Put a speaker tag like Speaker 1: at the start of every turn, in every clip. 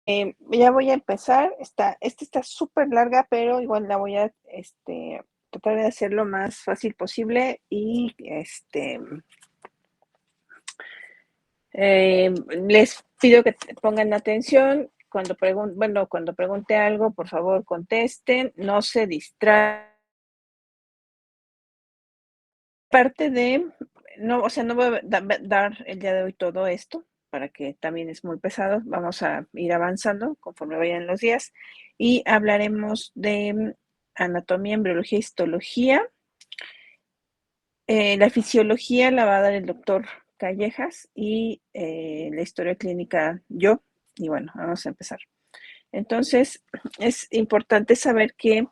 Speaker 1: Ya voy a empezar. Esta está súper larga, pero igual la voy a tratar de hacer lo más fácil posible y les pido que pongan atención. Cuando pregunte algo, por favor contesten, no se distraigan. Parte de, no, o sea, no voy a dar el día de hoy todo esto, para que también es muy pesado. Vamos a ir avanzando conforme vayan los días y hablaremos de anatomía, embriología, histología. La fisiología la va a dar el doctor Callejas y la historia clínica yo. Y bueno, vamos a empezar. Entonces, es importante saber que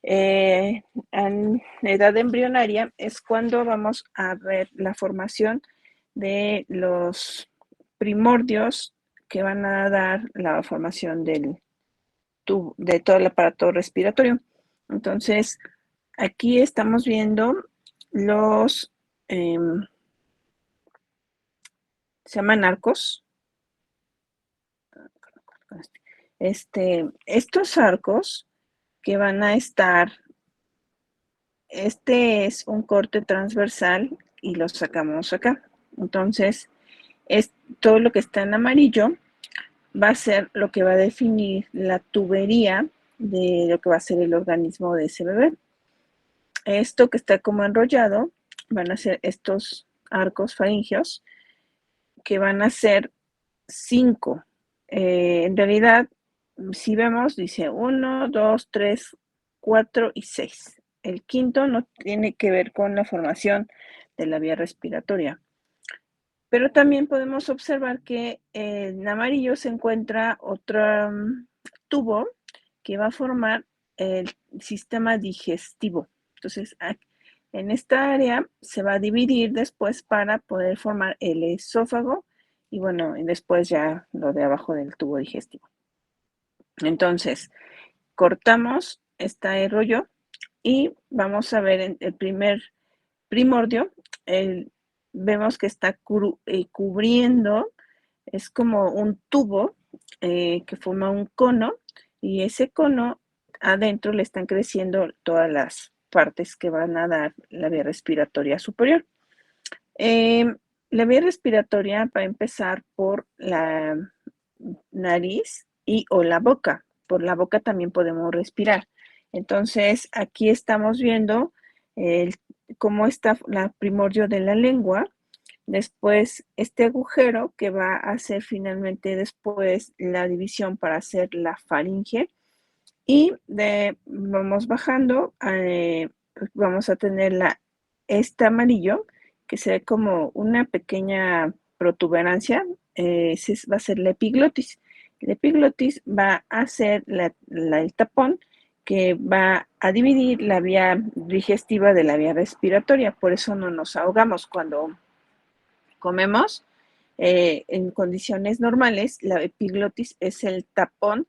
Speaker 1: en edad embrionaria es cuando vamos a ver la formación de los primordios que van a dar la formación de todo el aparato respiratorio. Entonces, aquí estamos viendo los, eh, se llaman arcos. Estos arcos que van a estar, este es un corte transversal y lo sacamos acá. Entonces, es todo lo que está en amarillo va a ser lo que va a definir la tubería de lo que va a ser el organismo de ese bebé. Esto que está como enrollado van a ser estos arcos faringeos que van a ser 5. En realidad, si vemos, dice 1, 2, 3, 4 y 6. El quinto no tiene que ver con la formación de la vía respiratoria. Pero también podemos observar que en amarillo se encuentra otro tubo que va a formar el sistema digestivo. Entonces, en esta área se va a dividir después para poder formar el esófago y bueno, y después ya lo de abajo del tubo digestivo. Entonces, cortamos este rollo y vamos a ver el primer primordio. Vemos que está cubriendo, es como un tubo que forma un cono y ese cono adentro le están creciendo todas las partes que van a dar la vía respiratoria superior. La vía respiratoria va a empezar por la nariz y o la boca. Por la boca también podemos respirar. Entonces, aquí estamos viendo cómo está la primordio de la lengua. Después, este agujero que va a hacer finalmente después la división para hacer la faringe. Y vamos bajando, vamos a tener este amarillo que se ve como una pequeña protuberancia, ese va a ser la epiglotis. La epiglotis va a ser el tapón que va a dividir la vía digestiva de la vía respiratoria, por eso no nos ahogamos cuando comemos. En condiciones normales, la epiglotis es el tapón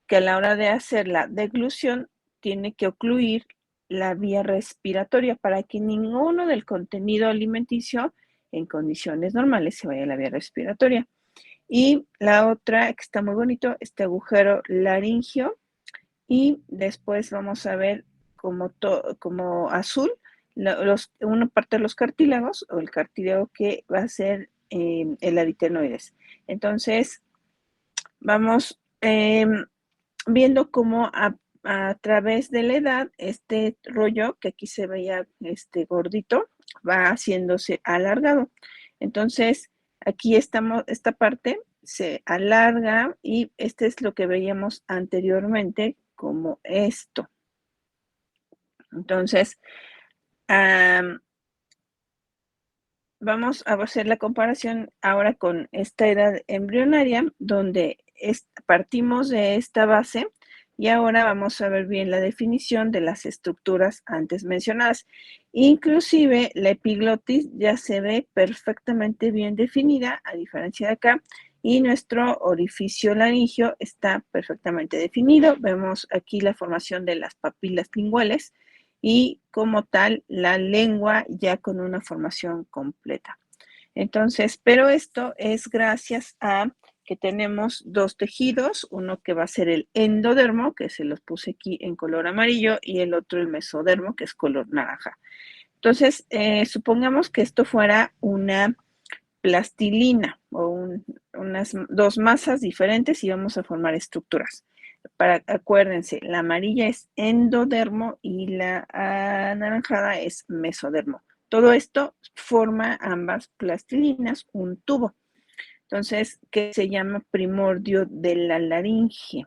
Speaker 1: que a la hora de hacer la deglución tiene que ocluir la vía respiratoria para que ninguno del contenido alimenticio en condiciones normales se vaya a la vía respiratoria. Y la otra que está muy bonito, este agujero laringio, y después vamos a ver como azul una parte de los cartílagos o el cartílago que va a ser el aritenoides. Entonces, vamos viendo cómo a través de la edad, este rollo que aquí se veía gordito, va haciéndose alargado. Entonces, aquí estamos, esta parte se alarga y este es lo que veíamos anteriormente como esto. Entonces, vamos a hacer la comparación ahora con esta edad embrionaria, donde partimos de esta base y ahora vamos a ver bien la definición de las estructuras antes mencionadas. Inclusive la epiglotis ya se ve perfectamente bien definida, a diferencia de acá, y nuestro orificio laringio está perfectamente definido. Vemos aquí la formación de las papilas linguales y como tal la lengua ya con una formación completa. Entonces, pero esto es gracias a que tenemos dos tejidos, uno que va a ser el endodermo, que se los puse aquí en color amarillo, y el otro el mesodermo, que es color naranja. Entonces, supongamos que esto fuera una plastilina o unas dos masas diferentes y vamos a formar estructuras. Acuérdense, la amarilla es endodermo y la anaranjada es mesodermo. Todo esto forma ambas plastilinas un tubo. Entonces, que se llama primordio de la laringe,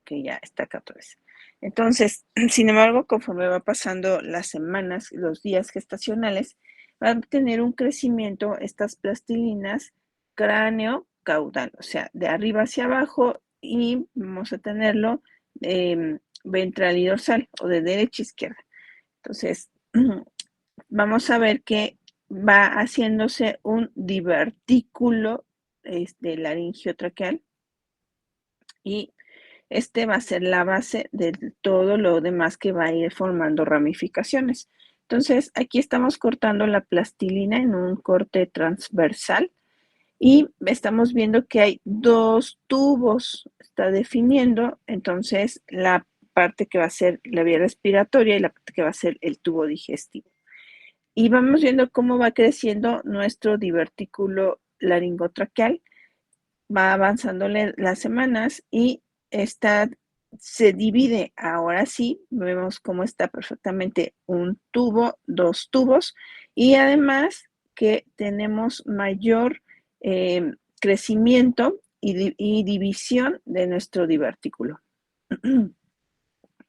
Speaker 1: que ya está acá otra vez. Entonces, sin embargo, conforme va pasando las semanas, los días gestacionales, van a tener un crecimiento estas plastilinas cráneo-caudal, o sea, de arriba hacia abajo, y vamos a tenerlo ventral y dorsal, o de derecha a izquierda. Entonces, vamos a ver que va haciéndose un divertículo laringiotraqueal, y este va a ser la base de todo lo demás que va a ir formando ramificaciones. Entonces, aquí estamos cortando la plastilina en un corte transversal y estamos viendo que hay dos tubos, está definiendo entonces la parte que va a ser la vía respiratoria y la parte que va a ser el tubo digestivo. Y vamos viendo cómo va creciendo nuestro divertículo laringotraqueal, va avanzando las semanas y se divide. Ahora sí, vemos cómo está perfectamente un tubo, dos tubos, y además que tenemos mayor crecimiento y división de nuestro divertículo.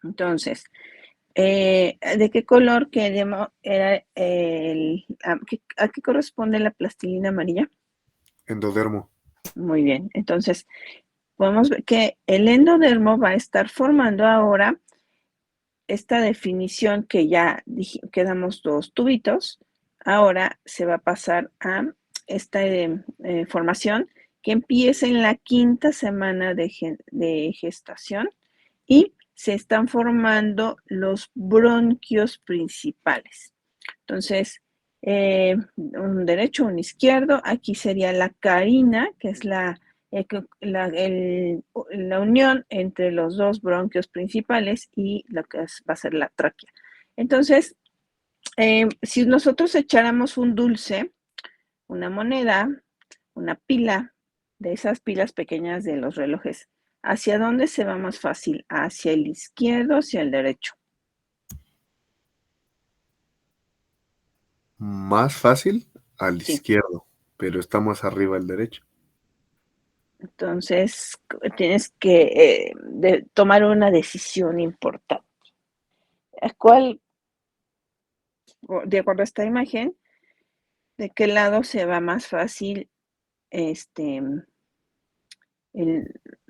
Speaker 1: Entonces, ¿de qué color era a qué corresponde la plastilina amarilla?
Speaker 2: Endodermo.
Speaker 1: Muy bien, entonces podemos ver que el endodermo va a estar formando ahora esta definición que ya quedamos dos tubitos. Ahora se va a pasar a esta formación que empieza en la quinta semana de gestación y se están formando los bronquios principales. Entonces, un derecho, un izquierdo, aquí sería la carina, que es la unión entre los dos bronquios principales y lo que va a ser la tráquea. Entonces, si nosotros echáramos un dulce, una moneda, una pila, de esas pilas pequeñas de los relojes, ¿hacia dónde se va más fácil? ¿Hacia el izquierdo o hacia el derecho?
Speaker 2: Más fácil al
Speaker 1: Sí.
Speaker 2: izquierdo, pero está más arriba al derecho.
Speaker 1: Entonces, tienes que tomar una decisión importante. ¿Cuál, de acuerdo a esta imagen, de qué lado se va más fácil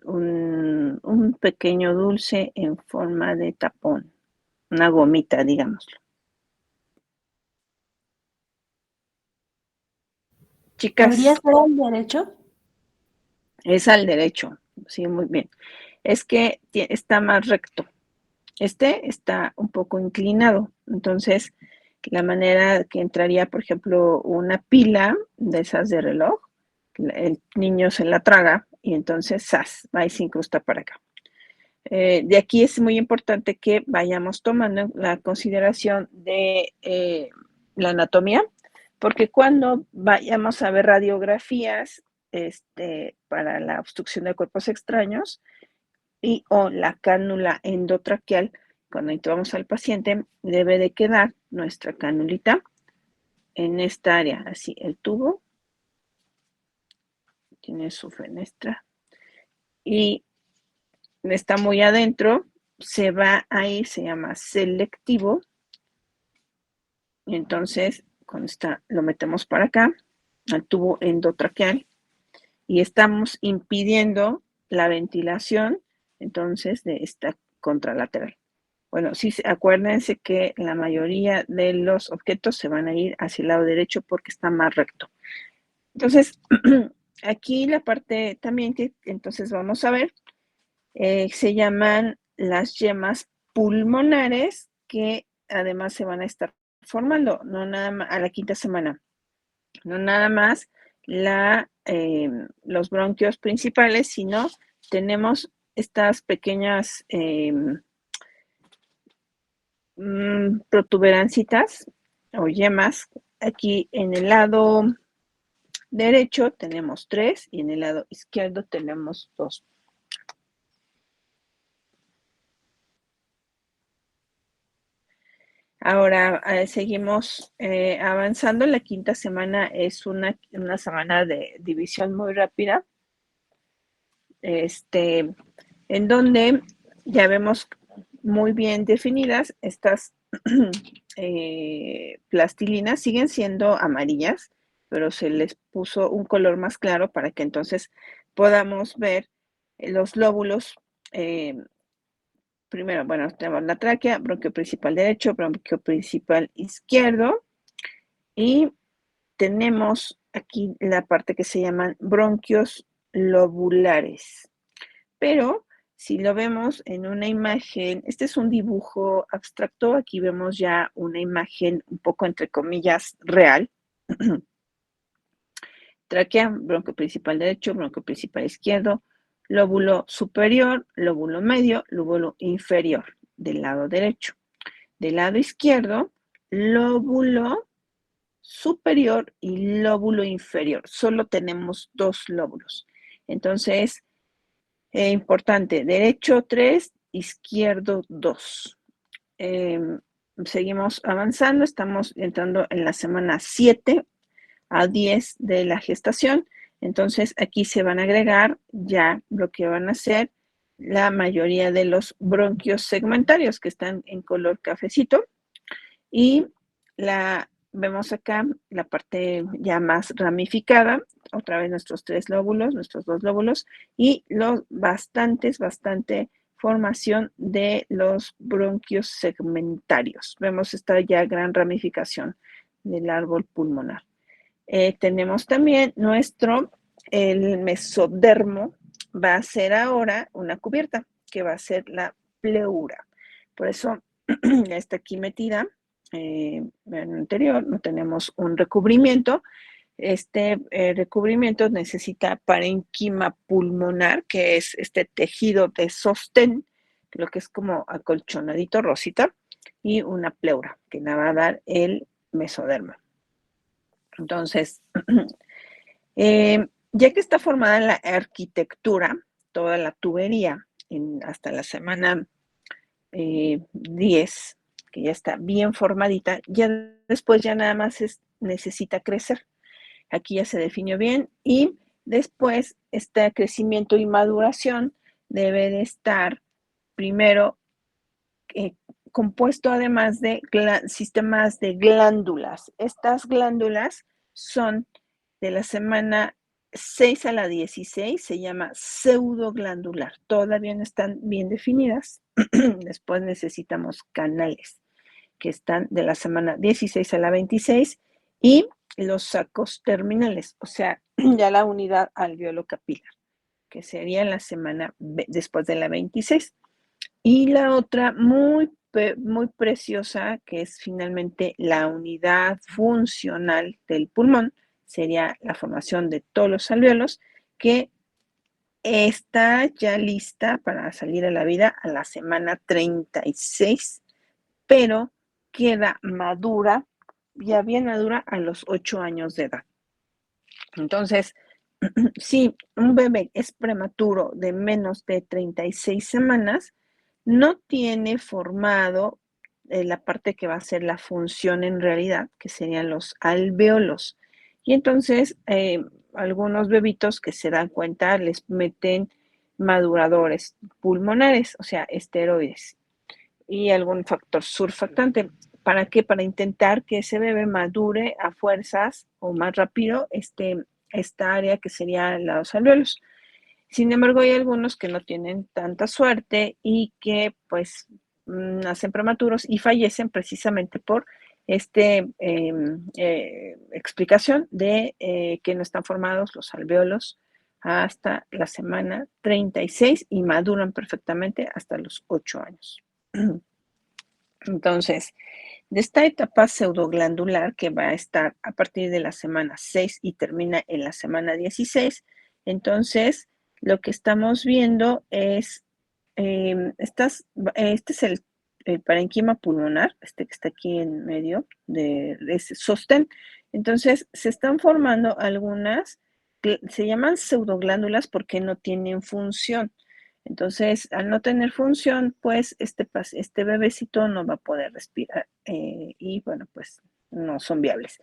Speaker 1: un pequeño dulce en forma de tapón, una gomita, digámoslo?
Speaker 3: ¿Podría
Speaker 1: Chicas,
Speaker 3: ser al derecho?
Speaker 1: es al derecho, sí, muy bien. Es que está más recto. Este está un poco inclinado, entonces la manera que entraría, por ejemplo, una pila de esas de reloj, el niño se la traga y entonces ¡zas! Va y se incrusta para acá. De aquí es muy importante que vayamos tomando la consideración de la anatomía, porque cuando vayamos a ver radiografías para la obstrucción de cuerpos extraños o la cánula endotraqueal, cuando intubamos al paciente, debe de quedar nuestra canulita en esta área, así el tubo tiene su fenestra y está muy adentro, se va a ir, se llama selectivo, y entonces cuando lo metemos para acá, al tubo endotraqueal, y estamos impidiendo la ventilación, entonces, de esta contralateral. Bueno, sí, acuérdense que la mayoría de los objetos se van a ir hacia el lado derecho porque está más recto. Entonces, aquí la parte también que entonces vamos a ver se llaman las yemas pulmonares, que además se van a estar formando, no nada más a la quinta semana, no nada más los bronquios principales, sino tenemos estas pequeñas protuberancitas o yemas. Aquí en el lado derecho tenemos 3 y en el lado izquierdo tenemos 2. Ahora seguimos avanzando. La quinta semana es una semana de división muy rápida, en donde ya vemos muy bien definidas estas plastilinas. Siguen siendo amarillas, pero se les puso un color más claro para que entonces podamos ver los lóbulos. Primero, bueno, tenemos la tráquea, bronquio principal derecho, bronquio principal izquierdo, y tenemos aquí la parte que se llaman bronquios lobulares. Pero si lo vemos en una imagen, este es un dibujo abstracto, aquí vemos ya una imagen un poco entre comillas real. Tráquea, bronquio principal derecho, bronquio principal izquierdo, lóbulo superior, lóbulo medio, lóbulo inferior del lado derecho. Del lado izquierdo, lóbulo superior y lóbulo inferior. Solo tenemos 2 lóbulos. Entonces, importante, derecho 3, izquierdo 2. Seguimos avanzando, estamos entrando en la semana 7 a 10 de la gestación. Entonces, aquí se van a agregar ya lo que van a ser la mayoría de los bronquios segmentarios que están en color cafecito. Y vemos acá la parte ya más ramificada, otra vez nuestros 3 lóbulos, nuestros 2 lóbulos, y bastante formación de los bronquios segmentarios. Vemos esta ya gran ramificación del árbol pulmonar. Tenemos también el mesodermo, va a ser ahora una cubierta, que va a ser la pleura. Por eso ya está aquí metida. En el anterior no tenemos un recubrimiento. Este recubrimiento necesita parénquima pulmonar, que es este tejido de sostén, lo que es como acolchonadito rosita, y una pleura, que la va a dar el mesodermo. Entonces, ya que está formada la arquitectura, toda la tubería, hasta la semana 10, que ya está bien formadita, ya después ya nada más necesita crecer. Aquí ya se definió bien, y después este crecimiento y maduración debe de estar primero compuesto además de sistemas de glándulas. Estas glándulas son de la semana 6 a la 16, se llama pseudoglandular. Todavía no están bien definidas. Después necesitamos canales, que están de la semana 16 a la 26, y los sacos terminales, o sea, ya la unidad alveolo-capilar, que sería en la semana después de la 26. Y la otra muy preciosa, que es finalmente la unidad funcional del pulmón, sería la formación de todos los alvéolos, que está ya lista para salir a la vida a la semana 36, pero queda madura, ya bien madura, a los 8 años de edad. Entonces, si un bebé es prematuro de menos de 36 semanas, no tiene formado la parte que va a ser la función en realidad, que serían los alvéolos. Y entonces, algunos bebitos que se dan cuenta les meten maduradores pulmonares, o sea, esteroides, y algún factor surfactante. ¿Para qué? Para intentar que ese bebé madure a fuerzas o más rápido esta área que serían los alvéolos. Sin embargo, hay algunos que no tienen tanta suerte y que pues nacen prematuros y fallecen precisamente por explicación de que no están formados los alvéolos hasta la semana 36 y maduran perfectamente hasta los 8 años. Entonces, de esta etapa pseudoglandular que va a estar a partir de la semana 6 y termina en la semana 16, entonces lo que estamos viendo es, este es el parenquima pulmonar, este que está aquí en medio de ese sostén. Entonces, se están formando algunas, se llaman pseudoglándulas porque no tienen función. Entonces, al no tener función, pues este bebecito no va a poder respirar y bueno, pues no son viables.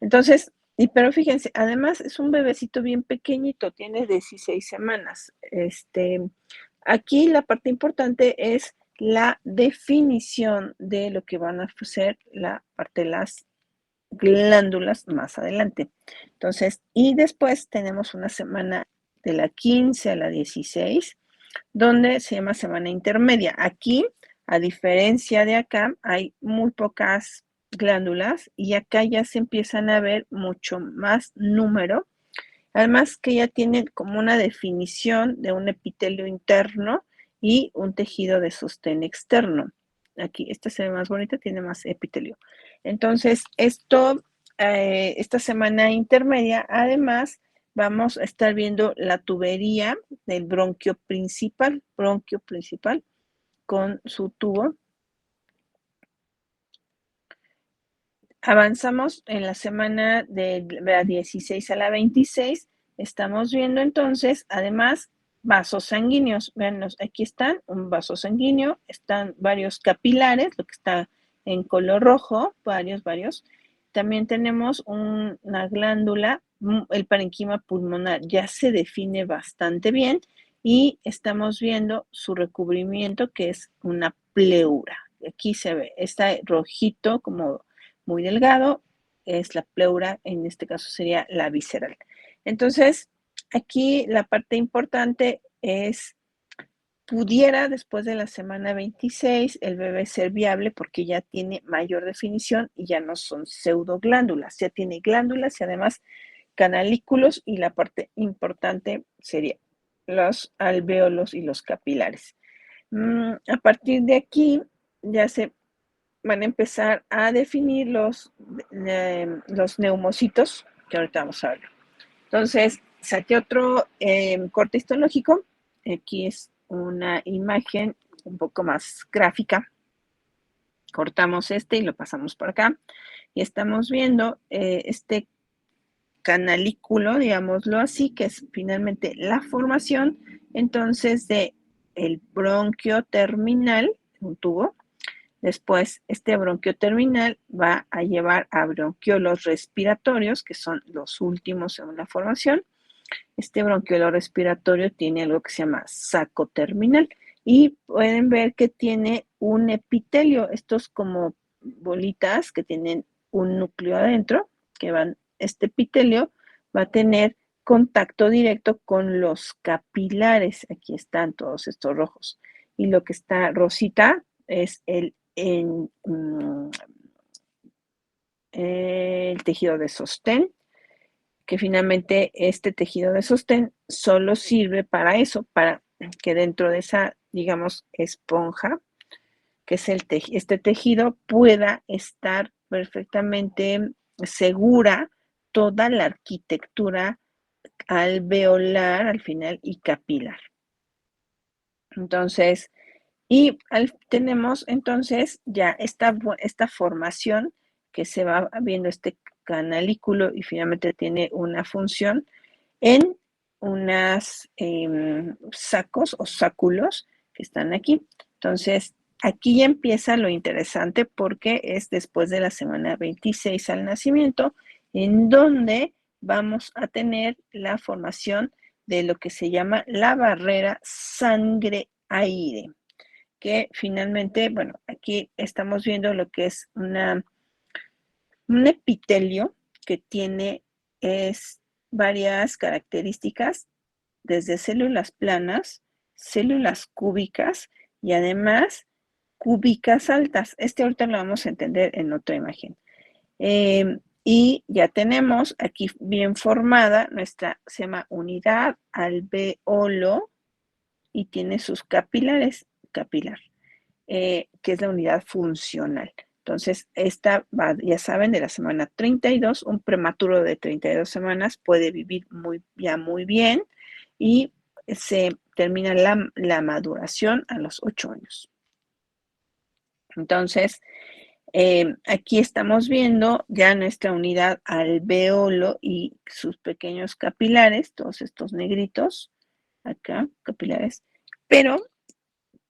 Speaker 1: Entonces, pero fíjense, además es un bebecito bien pequeñito, tiene 16 semanas. Aquí la parte importante es la definición de lo que van a ser la parte de las glándulas más adelante. Entonces, y después tenemos una semana de la 15 a la 16, donde se llama semana intermedia. Aquí, a diferencia de acá, hay muy pocas glándulas y acá ya se empiezan a ver mucho más número. Además que ya tienen como una definición de un epitelio interno y un tejido de sostén externo. Aquí, esta se ve más bonita, tiene más epitelio. Entonces, esta semana intermedia, además, vamos a estar viendo la tubería del bronquio principal con su tubo. Avanzamos en la semana de la 16 a la 26, estamos viendo entonces, además, vasos sanguíneos. Vean, aquí están un vaso sanguíneo, están varios capilares, lo que está en color rojo, varios. También tenemos una glándula, el parenquima pulmonar ya se define bastante bien y estamos viendo su recubrimiento que es una pleura. Aquí se ve, está rojito como muy delgado, es la pleura, en este caso sería la visceral. Entonces, aquí la parte importante es, pudiera después de la semana 26 el bebé ser viable porque ya tiene mayor definición y ya no son pseudoglándulas, ya tiene glándulas y además canalículos y la parte importante sería los alvéolos y los capilares. A partir de aquí ya se van a empezar a definir los neumocitos, que ahorita vamos a ver. Entonces, saqué otro corte histológico. Aquí es una imagen un poco más gráfica. Cortamos y lo pasamos por acá. Y estamos viendo este canalículo, digámoslo así, que es finalmente la formación, entonces, de el bronquio terminal, un tubo. Después, este bronquio terminal va a llevar a bronquiolos respiratorios, que son los últimos en la formación. Este bronquiolo respiratorio tiene algo que se llama saco terminal y pueden ver que tiene un epitelio, estos como bolitas que tienen un núcleo adentro, este epitelio va a tener contacto directo con los capilares. Aquí están todos estos rojos. Y lo que está rosita es el tejido de sostén, que finalmente este tejido de sostén solo sirve para eso, para que dentro de esa, digamos, esponja, que es este tejido, pueda estar perfectamente segura toda la arquitectura alveolar al final y capilar. Entonces, tenemos entonces ya esta formación que se va viendo este canalículo y finalmente tiene una función en unas sacos o sáculos que están aquí. Entonces, aquí ya empieza lo interesante porque es después de la semana 26 al nacimiento, en donde vamos a tener la formación de lo que se llama la barrera sangre-aire, que finalmente, bueno, aquí estamos viendo lo que es un epitelio que tiene varias características, desde células planas, células cúbicas y además cúbicas altas. Ahorita lo vamos a entender en otra imagen. Y ya tenemos aquí bien formada se llama unidad alveolo y tiene sus capilar. que es la unidad funcional. Entonces, esta va, ya saben, de la semana 32, un prematuro de 32 semanas puede vivir ya muy bien y se termina la maduración a los 8 años. Entonces, aquí estamos viendo ya nuestra unidad alveolo y sus pequeños capilares, todos estos negritos, acá, capilares, pero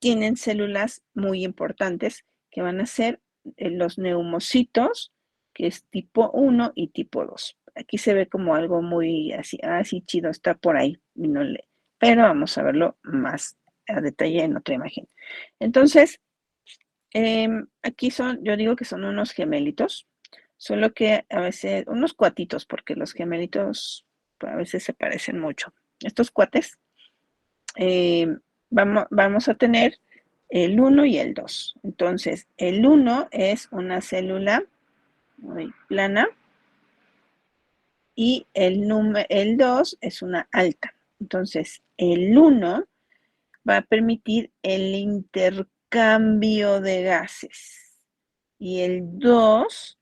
Speaker 1: tienen células muy importantes que van a ser los neumocitos, que es tipo 1 y tipo 2. Aquí se ve como algo muy así chido, está por ahí, pero vamos a verlo más a detalle en otra imagen. Entonces, aquí yo digo que son unos gemelitos, solo que a veces, unos cuatitos, porque los gemelitos a veces se parecen mucho. Estos cuates, vamos a tener el 1 y el 2. Entonces, el 1 es una célula muy plana y el 2 es una alta. Entonces, el 1 va a permitir el intercambio de gases y el 2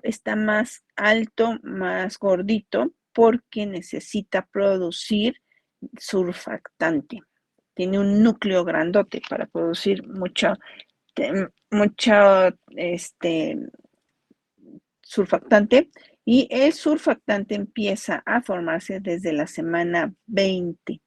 Speaker 1: está más alto, más gordito, porque necesita producir surfactante. Tiene un núcleo grandote para producir mucho surfactante, y el surfactante empieza a formarse desde la semana 20.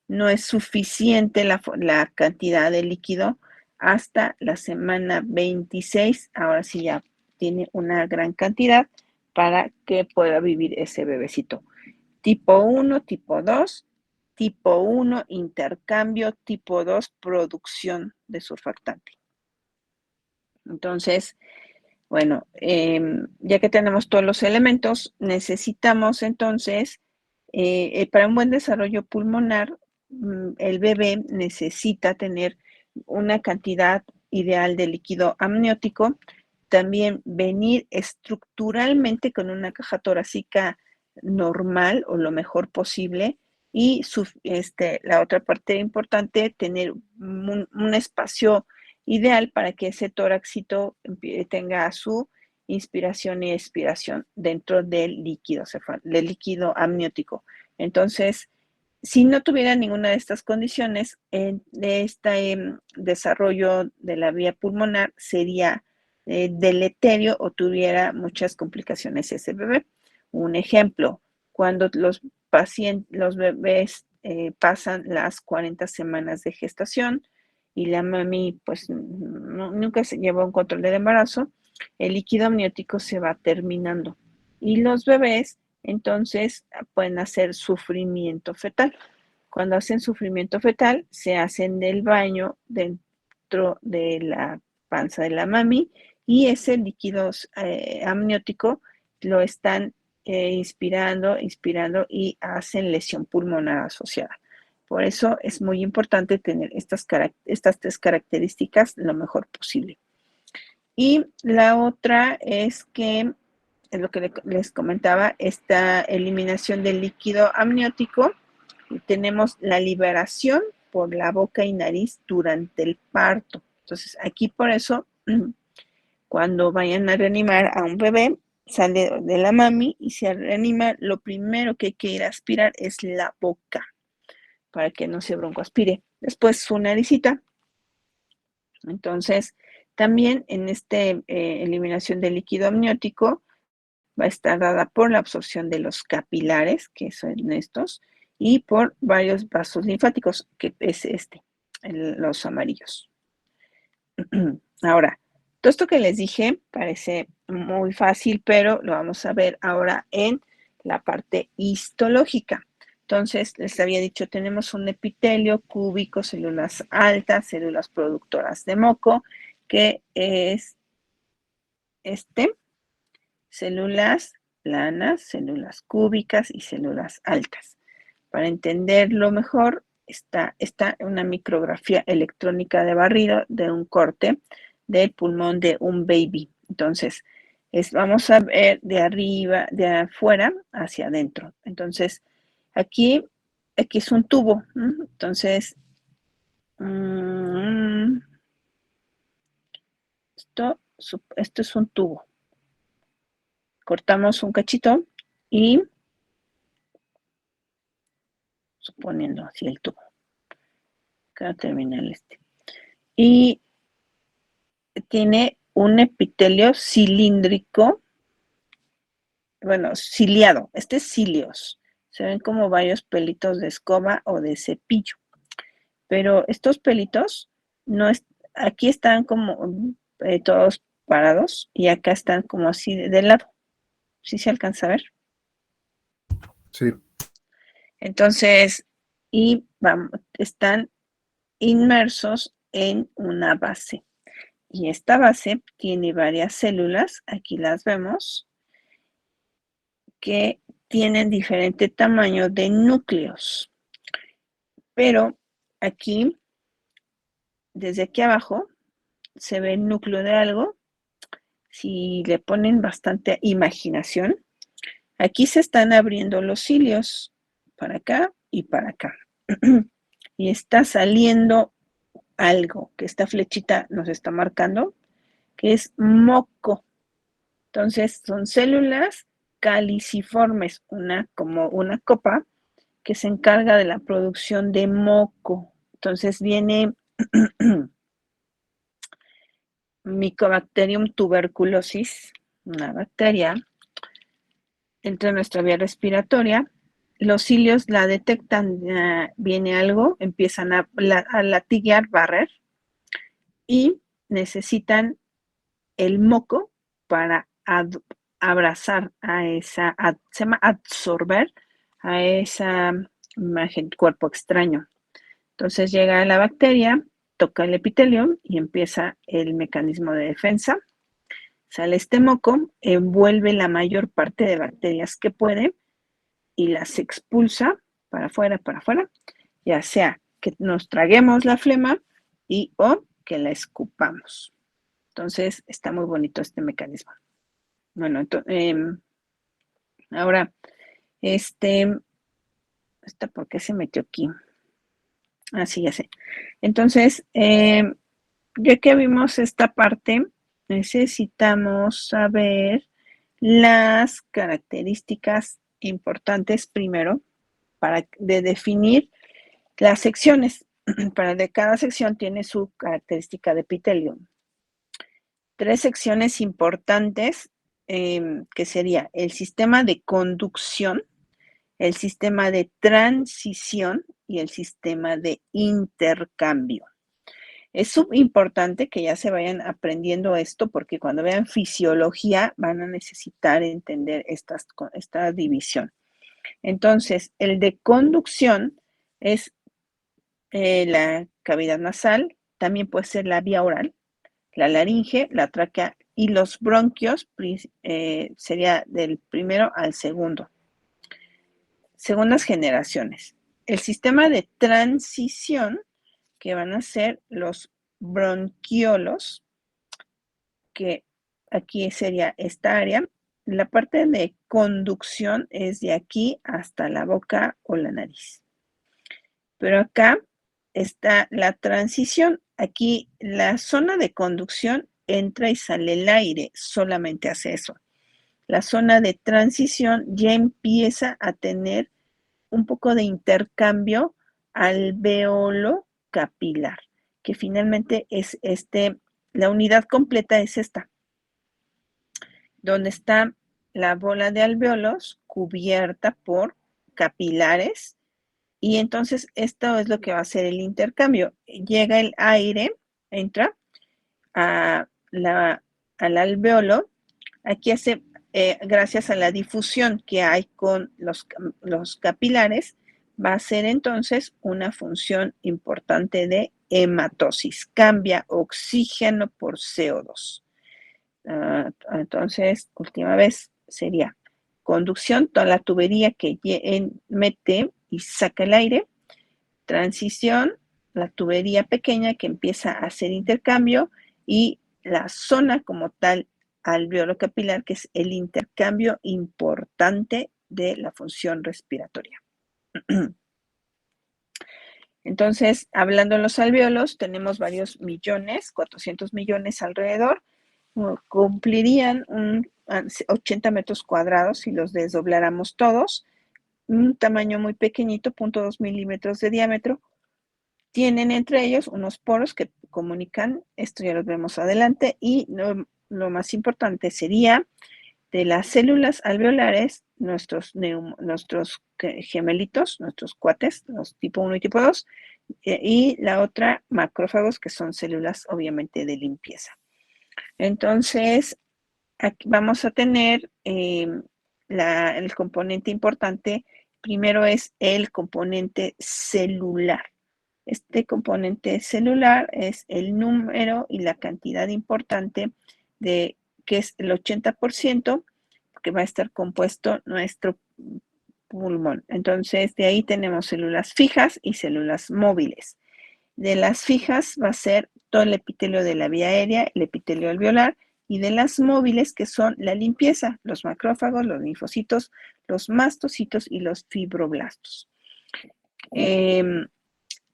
Speaker 1: No es suficiente la cantidad de líquido hasta la semana 26. Ahora sí ya tiene una gran cantidad para que pueda vivir ese bebecito. Tipo 1, tipo 2, tipo 1 intercambio, tipo 2 producción de surfactante. Entonces, bueno, ya que tenemos todos los elementos, necesitamos entonces, para un buen desarrollo pulmonar, el bebé necesita tener una cantidad ideal de líquido amniótico, también venir estructuralmente con una caja torácica normal o lo mejor posible, y la otra parte importante, tener un espacio ideal para que ese tóraxito tenga su inspiración y expiración dentro del líquido amniótico. Entonces, si no tuviera ninguna de estas condiciones, de este desarrollo de la vía pulmonar sería deleterio o tuviera muchas complicaciones ese bebé. Un ejemplo, cuando los bebés pasan las 40 semanas de gestación y la mami pues nunca se lleva un control del embarazo, el líquido amniótico se va terminando y los bebés entonces pueden hacer sufrimiento fetal. Cuando hacen sufrimiento fetal, se hacen del baño dentro de la panza de la mami y ese líquido amniótico lo están inspirando y hacen lesión pulmonar asociada. Por eso es muy importante tener estas 3 características lo mejor posible. Y la otra es que, es lo que les comentaba, esta eliminación del líquido amniótico, tenemos la liberación por la boca y nariz durante el parto. Entonces, aquí por eso, cuando vayan a reanimar a un bebé, sale de la mami y se reanima, lo primero que hay que ir a aspirar es la boca, para que no se broncoaspire. Después su naricita. Entonces, también en eliminación del líquido amniótico va a estar dada por la absorción de los capilares, que son estos, y por varios vasos linfáticos, que es los amarillos. Ahora, todo esto que les dije parece muy fácil, pero lo vamos a ver ahora en la parte histológica. Entonces, les había dicho, tenemos un epitelio cúbico, células altas, células productoras de moco, que es células planas, células cúbicas y células altas. Para entenderlo mejor, está una micrografía electrónica de barrido de un corte del pulmón de un baby. Entonces, vamos a ver de arriba, de afuera hacia adentro. Entonces, aquí es un tubo. Entonces, esto es un tubo. Cortamos un cachito y suponiendo así el tubo. Acá termina el Y tiene un epitelio cilíndrico, bueno, ciliado. Este es cilios. Se ven como varios pelitos de escoba o de cepillo. Pero estos pelitos no es, aquí están como todos parados y acá están como así de lado. ¿Sí se alcanza a ver?
Speaker 2: Sí.
Speaker 1: Entonces, y vamos, están inmersos en una base. Y esta base tiene varias células, aquí las vemos, que tienen diferente tamaño de núcleos. Pero aquí, desde aquí abajo, se ve el núcleo de algo. Si le ponen bastante imaginación, aquí se están abriendo los cilios para acá y para acá. Y está saliendo algo que esta flechita nos está marcando, que es moco. Entonces, son células caliciformes, como una copa que se encarga de la producción de moco. Entonces viene Mycobacterium tuberculosis, una bacteria, entra en nuestra vía respiratoria. Los cilios la detectan, viene algo, empiezan a latiguear, barrer, y necesitan el moco para abrazar a esa, se llama absorber a esa imagen, cuerpo extraño. Entonces llega la bacteria, toca el epitelio y empieza el mecanismo de defensa. Sale este moco, envuelve la mayor parte de bacterias que puede y las expulsa para afuera, ya sea que nos traguemos la flema o que la escupamos. Entonces, está muy bonito este mecanismo. Bueno, ahora, ¿por qué se metió aquí? Ah, sí, ya sé. Entonces, ya que vimos esta parte, necesitamos saber las características importantes primero de definir las secciones. De cada sección tiene su característica de epitelio. 3 secciones importantes que sería el sistema de conducción, el sistema de transición y el sistema de intercambio. Es importante que ya se vayan aprendiendo esto porque cuando vean fisiología van a necesitar entender esta división. Entonces, el de conducción es la cavidad nasal, también puede ser la vía oral, la laringe, la tráquea y los bronquios, sería del primero al segundo. Segundas generaciones. El sistema de transición, que van a ser los bronquiolos, que aquí sería esta área. La parte de conducción es de aquí hasta la boca o la nariz. Pero acá está la transición. Aquí la zona de conducción entra y sale el aire, solamente hace eso. La zona de transición ya empieza a tener un poco de intercambio alveolo capilar, que finalmente es la unidad completa es esta, donde está la bola de alveolos cubierta por capilares. Y entonces esto es lo que va a hacer el intercambio. Llega el aire, entra al alveolo. Aquí hace, gracias a la difusión que hay con los capilares, va a hacer entonces una función importante de hematosis. Cambia oxígeno por CO2. Entonces, última vez sería conducción, toda la tubería que mete y saca el aire. Transición, la tubería pequeña que empieza a hacer intercambio y la zona como tal alveolo capilar, que es el intercambio importante de la función respiratoria. Entonces, hablando de los alveolos, tenemos varios millones, 400 millones alrededor, cumplirían 80 metros cuadrados si los desdobláramos todos, un tamaño muy pequeñito, 0.2 milímetros de diámetro. Tienen entre ellos unos poros que comunican, esto ya lo vemos adelante, y lo más importante sería de las células alveolares, nuestros gemelitos, nuestros cuates, los tipo 1 y tipo 2, y la otra, macrófagos, que son células obviamente de limpieza. Entonces, aquí vamos a tener el componente importante. Primero es el componente celular. Este componente celular es el número y la cantidad importante de que es el 80%, que va a estar compuesto nuestro pulmón. Entonces, de ahí tenemos células fijas y células móviles. De las fijas va a ser todo el epitelio de la vía aérea, el epitelio alveolar, y de las móviles, que son la limpieza, los macrófagos, los linfocitos, los mastocitos y los fibroblastos.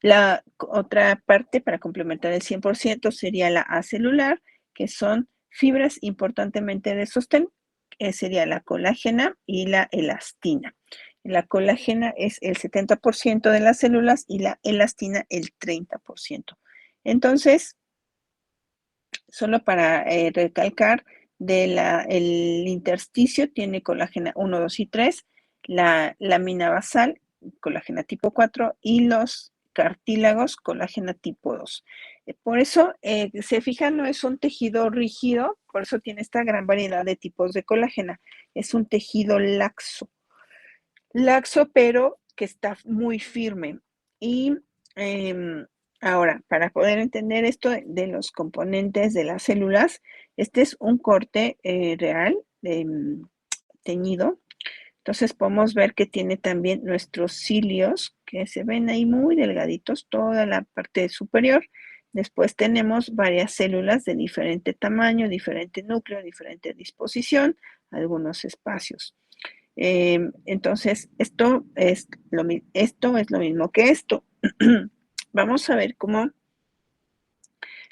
Speaker 1: La otra parte, para complementar el 100%, sería la acelular, que son fibras importantemente de sostén, que sería la colágena y la elastina. La colágena es el 70% de las células y la elastina el 30%. Entonces, solo para recalcar, el intersticio tiene colágena 1, 2 y 3, la lámina basal, colágena tipo 4, y los cartílagos, colágena tipo 2. Por eso, se fijan, no es un tejido rígido, por eso tiene esta gran variedad de tipos de colágena. Es un tejido laxo, pero que está muy firme. Y ahora, para poder entender esto de los componentes de las células, este es un corte real, teñido. Entonces podemos ver que tiene también nuestros cilios, que se ven ahí muy delgaditos, toda la parte superior. Después tenemos varias células de diferente tamaño, diferente núcleo, diferente disposición, algunos espacios. Entonces, esto es lo mismo que esto. Vamos a ver cómo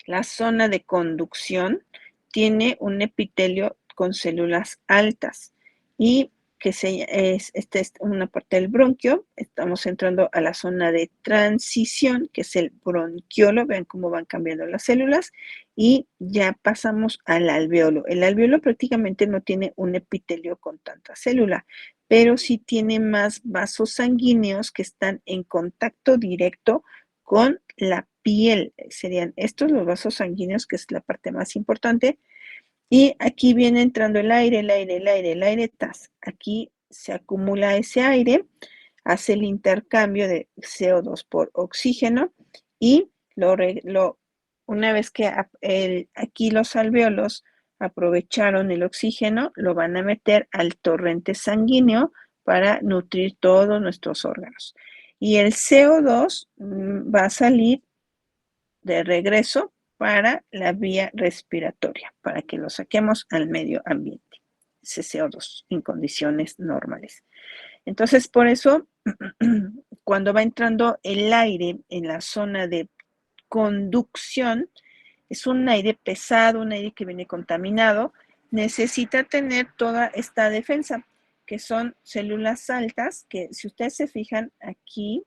Speaker 1: la zona de conducción tiene un epitelio con células altas y que esta es una parte del bronquio. Estamos entrando a la zona de transición, que es el bronquiolo. Vean cómo van cambiando las células. Y ya pasamos al alveolo. El alveolo prácticamente no tiene un epitelio con tanta célula, pero sí tiene más vasos sanguíneos que están en contacto directo con la piel. Serían estos los vasos sanguíneos, que es la parte más importante. Y aquí viene entrando el aire, Aquí se acumula ese aire, hace el intercambio de CO2 por oxígeno y una vez que aquí los alvéolos aprovecharon el oxígeno, lo van a meter al torrente sanguíneo para nutrir todos nuestros órganos. Y el CO2 va a salir de regreso para la vía respiratoria, para que lo saquemos al medio ambiente, ese CO2 en condiciones normales. Entonces, por eso, cuando va entrando el aire en la zona de conducción, es un aire pesado, un aire que viene contaminado, necesita tener toda esta defensa, que son células altas, que si ustedes se fijan aquí,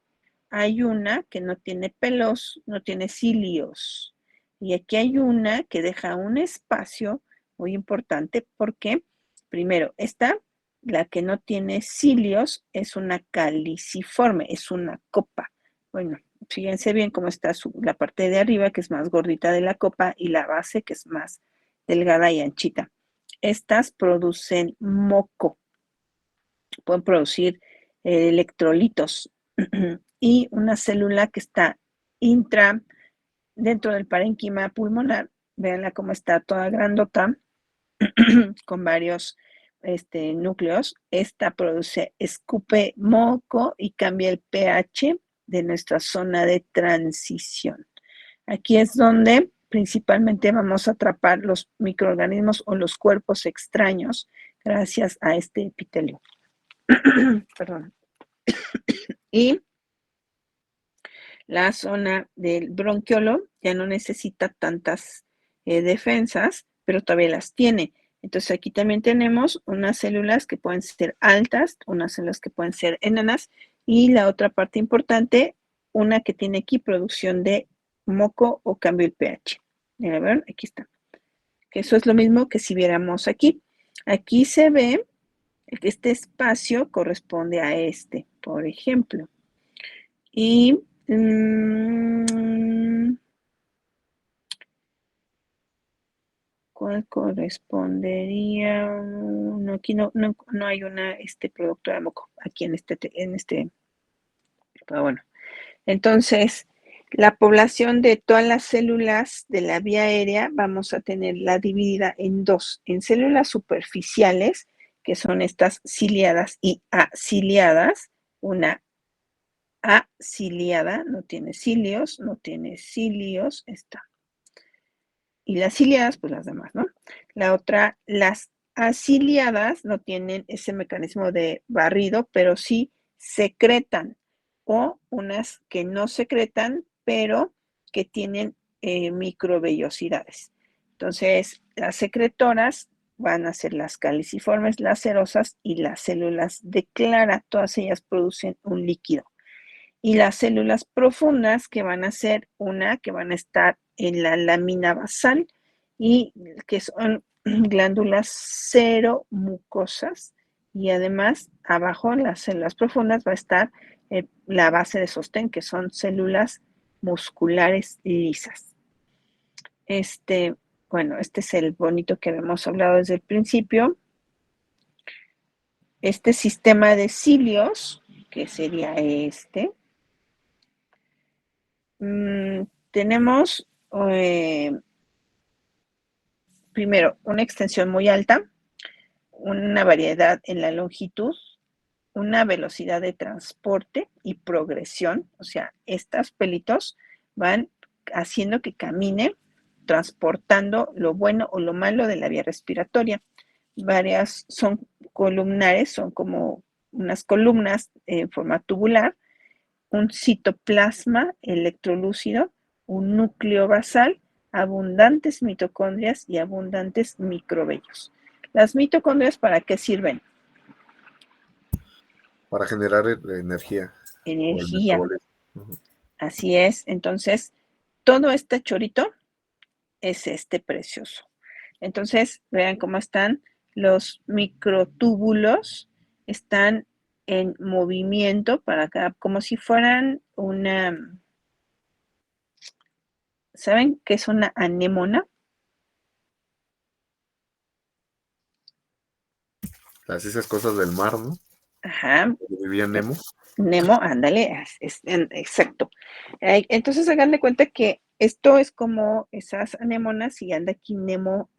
Speaker 1: hay una que no tiene pelos, no tiene cilios. Y aquí hay una que deja un espacio muy importante porque, primero, la que no tiene cilios, es una caliciforme, es una copa. Bueno, fíjense bien cómo está la parte de arriba, que es más gordita de la copa, y la base, que es más delgada y anchita. Estas producen moco. Pueden producir electrolitos. Y una célula que está dentro del parénquima pulmonar, véanla cómo está toda grandota, con varios núcleos. Esta escupe moco y cambia el pH de nuestra zona de transición. Aquí es donde principalmente vamos a atrapar los microorganismos o los cuerpos extraños gracias a este epitelio. Perdón. Y la zona del bronquiolo ya no necesita tantas defensas pero todavía las tiene. Entonces aquí también tenemos unas células que pueden ser altas, unas células que pueden ser enanas, y la otra parte importante, una que tiene aquí producción de moco o cambio el pH. Mira, ¿ven? Aquí está. Que eso es lo mismo que si viéramos aquí. Aquí se ve que este espacio corresponde a este, por ejemplo. Y ¿cuál correspondería? No, aquí no hay una productora de moco, aquí en este, pero bueno. Entonces, la población de todas las células de la vía aérea vamos a tenerla dividida en dos, en células superficiales, que son estas ciliadas y aciliadas. Una aciliada no tiene cilios, esta. Y las ciliadas, pues las demás, ¿no? La otra, las aciliadas no tienen ese mecanismo de barrido, pero sí secretan, o unas que no secretan, pero que tienen microvellosidades. Entonces, las secretoras van a ser las caliciformes, las cerosas y las células de clara. Todas ellas producen un líquido. Y las células profundas que van a ser que van a estar en la lámina basal y que son glándulas seromucosas, y además abajo en las células profundas va a estar la base de sostén, que son células musculares lisas. Bueno, este es el bonito que habíamos hablado desde el principio. Este sistema de cilios, que sería tenemos primero una extensión muy alta, una variedad en la longitud, una velocidad de transporte y progresión. O sea, estos pelitos van haciendo que camine, transportando lo bueno o lo malo de la vía respiratoria. Varias son columnares, son como unas columnas en forma tubular, un citoplasma electrolúcido, un núcleo basal, abundantes mitocondrias y abundantes microvellos. ¿Las mitocondrias para qué sirven?
Speaker 2: Para generar energía.
Speaker 1: Energía. Así es. Entonces, todo este chorito es precioso. Entonces, vean cómo están los microtúbulos, están en movimiento para acá, como si fueran ¿saben qué es una anémona?
Speaker 2: Esas cosas del mar, ¿no?
Speaker 1: Ajá.
Speaker 2: Donde vivía Nemo.
Speaker 1: Nemo, ándale, exacto. Entonces hagan de cuenta que esto es como esas anémonas, y anda aquí Nemo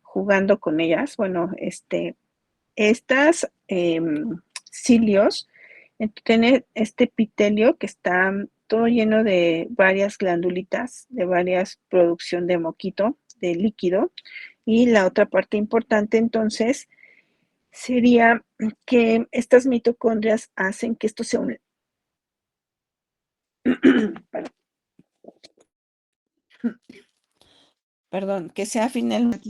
Speaker 1: jugando con ellas. Bueno, estas cilios tienen este epitelio que está todo lleno de varias glandulitas, de varias producción de moquito, de líquido. Y la otra parte importante entonces sería que estas mitocondrias hacen que esto sea un perdón, que sea finalmente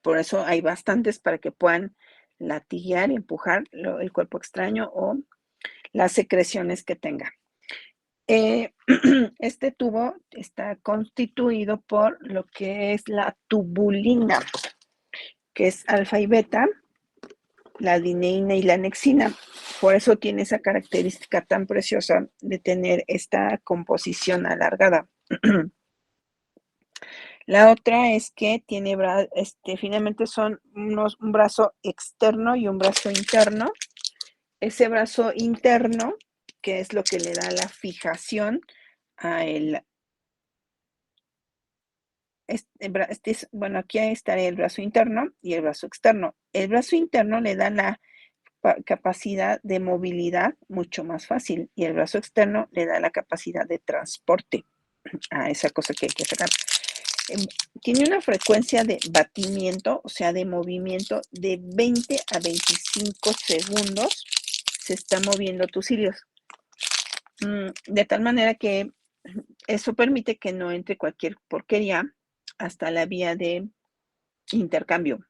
Speaker 1: por eso hay bastantes para que puedan latiguear y empujar el cuerpo extraño o las secreciones que tenga. Este tubo está constituido por lo que es la tubulina, que es alfa y beta, la adeneína y la anexina. Por eso tiene esa característica tan preciosa de tener esta composición alargada. La otra es que tiene, finalmente son un brazo externo y un brazo interno. Ese brazo interno, que es lo que le da la fijación a bueno, aquí estaría el brazo interno y el brazo externo. El brazo interno le da la capacidad de movilidad mucho más fácil, y el brazo externo le da la capacidad de transporte a esa cosa que hay que sacar. Tiene una frecuencia de batimiento, o sea, de movimiento de 20 a 25 segundos se está moviendo tus cilios. De tal manera que eso permite que no entre cualquier porquería hasta la vía de intercambio.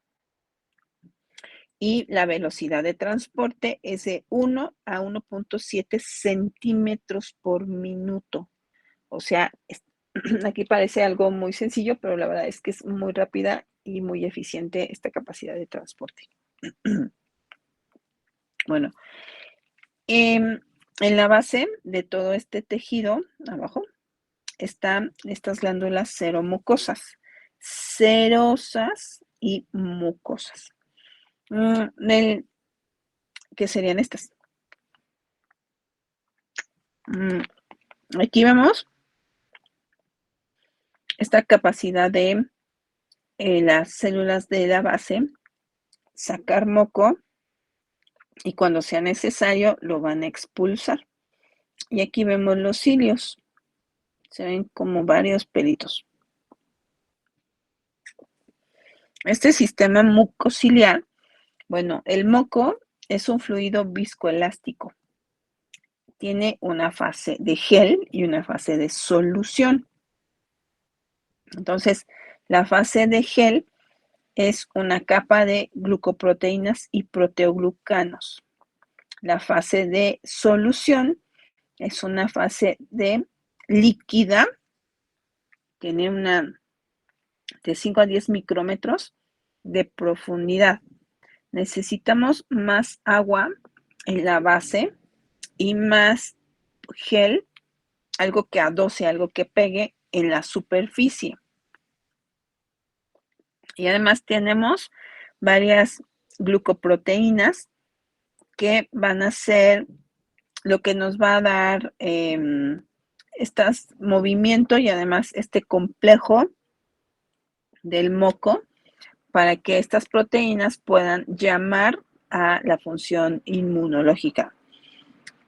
Speaker 1: Y la velocidad de transporte es de 1 a 1.7 centímetros por minuto. O sea, aquí parece algo muy sencillo, pero la verdad es que es muy rápida y muy eficiente esta capacidad de transporte. Bueno, en la base de todo este tejido, abajo, están estas glándulas seromucosas, serosas y mucosas. ¿Qué serían estas? Aquí vemos esta capacidad de las células de la base sacar moco y cuando sea necesario lo van a expulsar. Y aquí vemos los cilios. Se ven como varios pelitos. Este sistema mucociliar, bueno, el moco es un fluido viscoelástico. Tiene una fase de gel y una fase de solución. Entonces, la fase de gel es una capa de glucoproteínas y proteoglucanos. La fase de solución es una fase de líquida, tiene una de 5 a 10 micrómetros de profundidad. Necesitamos más agua en la base y más gel, algo que adose, algo que pegue en la superficie. Y además tenemos varias glucoproteínas que van a ser lo que nos va a dar este movimiento y además este complejo del moco para que estas proteínas puedan llamar a la función inmunológica.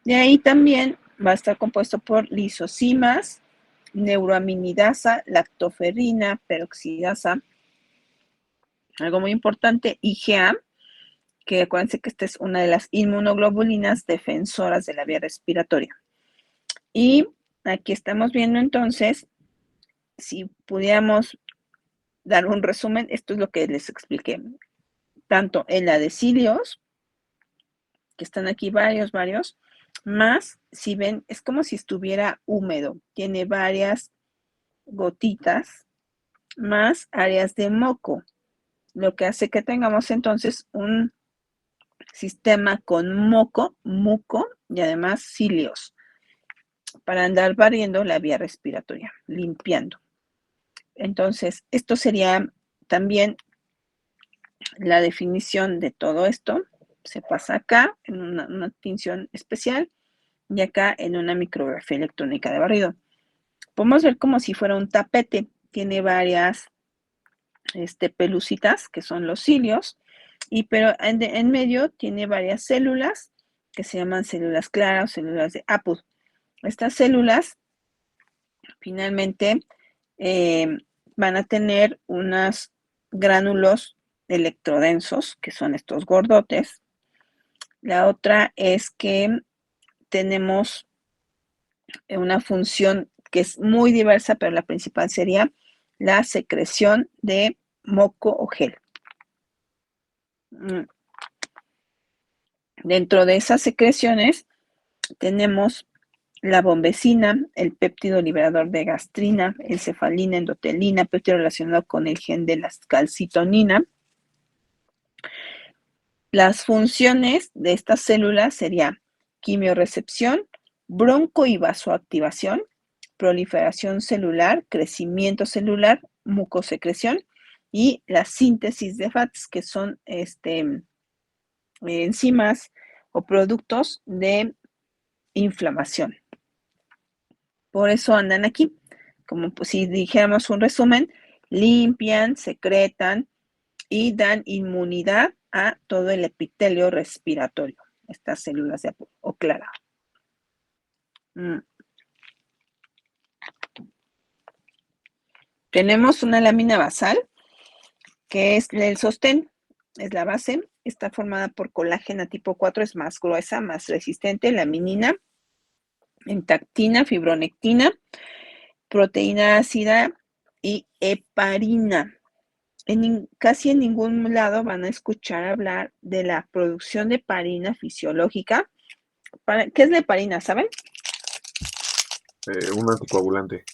Speaker 1: De ahí también va a estar compuesto por lisocimas, neuroaminidasa, lactoferrina, peroxidasa, algo muy importante, IgA, que acuérdense que esta es una de las inmunoglobulinas defensoras de la vía respiratoria. Y aquí estamos viendo entonces, si pudiéramos dar un resumen, esto es lo que les expliqué. Tanto en la de cilios, que están aquí varios, más, si ven, es como si estuviera húmedo. Tiene varias gotitas, más áreas de moco, lo que hace que tengamos entonces un sistema con moco, muco y además cilios, para andar barriendo la vía respiratoria, limpiando. Entonces, esto sería también la definición de todo esto. Se pasa acá en una tinción especial y acá en una micrografía electrónica de barrido. Podemos ver como si fuera un tapete. Tiene varias pelucitas que son los cilios, pero en medio tiene varias células que se llaman células claras o células de Apud. Estas células finalmente van a tener unos gránulos electrodensos, que son estos gordotes. La otra es que tenemos una función que es muy diversa, pero la principal sería la secreción de moco o gel. Dentro de esas secreciones tenemos la bombecina, el péptido liberador de gastrina, encefalina, endotelina, péptido relacionado con el gen de la calcitonina. Las funciones de estas células serían quimiorrecepción, bronco y vasoactivación, proliferación celular, crecimiento celular, mucosecreción y la síntesis de FATs, que son enzimas o productos de inflamación. Por eso andan aquí, como pues, si dijéramos un resumen, limpian, secretan y dan inmunidad a todo el epitelio respiratorio, estas células de Apud o clara. Tenemos una lámina basal, que es el sostén, es la base, está formada por colágeno tipo 4, es más gruesa, más resistente, laminina, entactina, fibronectina, proteína ácida y heparina. Casi en ningún lado van a escuchar hablar de la producción de heparina fisiológica. ¿Qué es la heparina? ¿Saben?
Speaker 2: Un anticoagulante.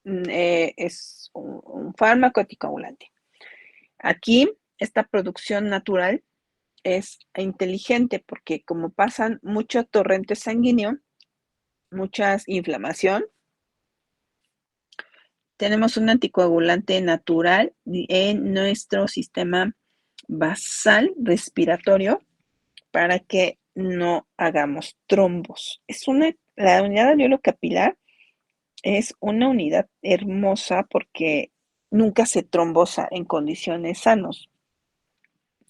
Speaker 1: Es un fármaco anticoagulante. Aquí, esta producción natural es inteligente porque como pasan mucho torrente sanguíneo, mucha inflamación, tenemos un anticoagulante natural en nuestro sistema basal respiratorio para que no hagamos trombos. La unidad de alveolo capilar es una unidad hermosa porque nunca se trombosa en condiciones sanos,